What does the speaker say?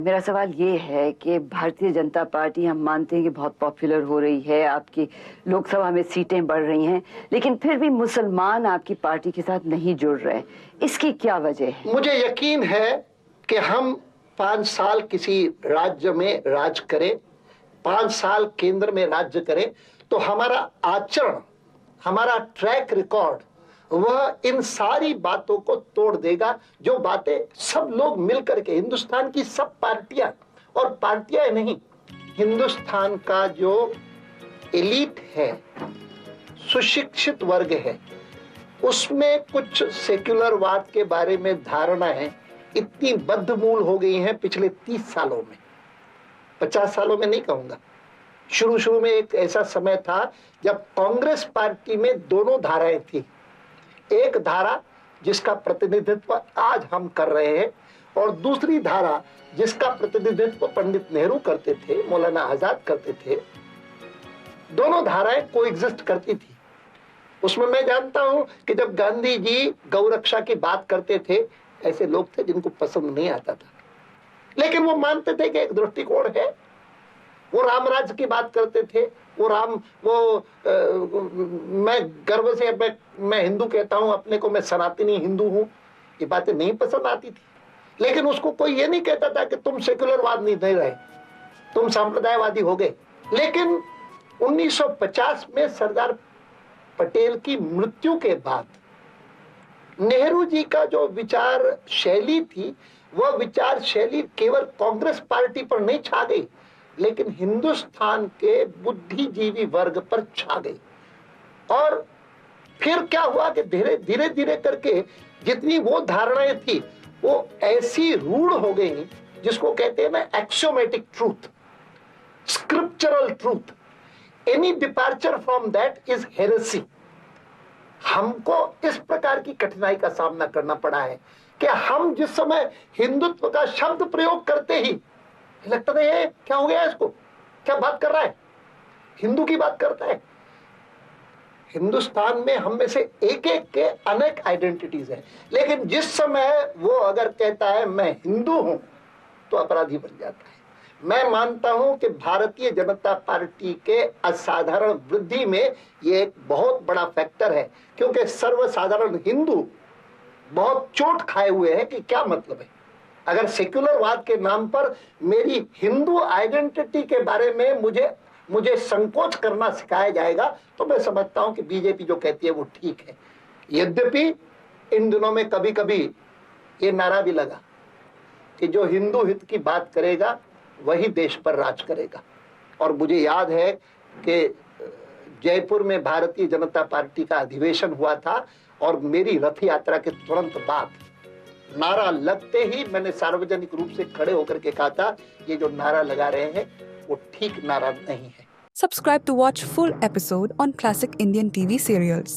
मेरा सवाल ये है कि भारतीय जनता पार्टी, हम मानते हैं कि बहुत पॉपुलर हो रही है, आपकी लोकसभा में सीटें बढ़ रही हैं, लेकिन फिर भी मुसलमान आपकी पार्टी के साथ नहीं जुड़ रहे। इसकी क्या वजह है? मुझे यकीन है कि हम 5 साल किसी राज्य में राज करें, 5 साल केंद्र में राज्य करें, तो हमारा आचरण, हमारा ट्रैक रिकॉर्ड वह इन सारी बातों को तोड़ देगा, जो बातें सब लोग मिलकर के, हिंदुस्तान की सब पार्टियां, और पार्टियां नहीं, हिंदुस्तान का जो एलीट है, सुशिक्षित वर्ग है, उसमें कुछ सेक्युलरवाद के बारे में धारणाएं इतनी बद्धमूल हो गई हैं पिछले 30 सालों में, 50 सालों में नहीं कहूंगा। शुरू में एक ऐसा समय था जब कांग्रेस पार्टी में दोनों धाराएं थी। एक धारा जिसका प्रतिनिधित्व आज हम कर रहे हैं, और दूसरी धारा जिसका प्रतिनिधित्व पंडित नेहरू करते थे, मौलाना आजाद करते थे। दोनों धाराएं कोएग्जिस्ट करती थी। उसमें मैं जानता हूं कि जब गांधी जी गौरक्षा की बात करते थे, ऐसे लोग थे जिनको पसंद नहीं आता था, लेकिन वो मानते थे कि एक दृष्टिकोण है। वो रामराज्य की बात करते थे, मैं गर्व से मैं हिंदू कहता हूं अपने को, मैं सनातनी हिंदू हूं। ये बातें नहीं पसंद आती थी, लेकिन उसको कोई ये नहीं कहता था कि तुम सेक्युलरवाद नहीं रहे, तुम सांप्रदायवादी हो गए। लेकिन 1950 में सरदार पटेल की मृत्यु के बाद नेहरू जी का जो विचार शैली थी, वह विचार शैली केवल कांग्रेस पार्टी पर नहीं छा गई, लेकिन हिंदुस्तान के बुद्धिजीवी वर्ग पर छा गई। और फिर क्या हुआ कि धीरे धीरे करके जितनी वो धारणाएं थी, वो ऐसी रूढ़ हो गई, जिसको कहते हैं ना axiomatic truth, scriptural truth. Any departure from that is heresy. हमको इस प्रकार की कठिनाई का सामना करना पड़ा है कि हम जिस समय हिंदुत्व का शब्द प्रयोग करते ही लगता था ये क्या हो गया, इसको क्या बात कर रहा है, हिंदू की बात करता है। हिंदुस्तान में हम में से एक एक के अनेक आइडेंटिटीज हैं, लेकिन जिस समय वो अगर कहता है मैं हिंदू हूं, तो अपराधी बन जाता है। मैं मानता हूं कि भारतीय जनता पार्टी के असाधारण वृद्धि में ये एक बहुत बड़ा फैक्टर है, क्योंकि सर्वसाधारण हिंदू बहुत चोट खाए हुए हैं कि क्या मतलब है। अगर सेक्युलरवाद के नाम पर मेरी हिंदू आइडेंटिटी के बारे में मुझे संकोच करना सिखाया जाएगा, तो मैं समझता हूं कि बीजेपी जो कहती है वो ठीक है। यद्यपि इन दिनों में कभी कभी ये नारा भी लगा कि जो हिंदू हित की बात करेगा वही देश पर राज करेगा। और मुझे याद है कि जयपुर में भारतीय जनता पार्टी का अधिवेशन हुआ था, और मेरी रथ यात्रा के तुरंत बाद नारा लगते ही मैंने सार्वजनिक रूप से खड़े होकर के कहा था, ये जो नारा लगा रहे हैं वो ठीक नारा नहीं है। Subscribe to watch full episode on classic Indian TV serials.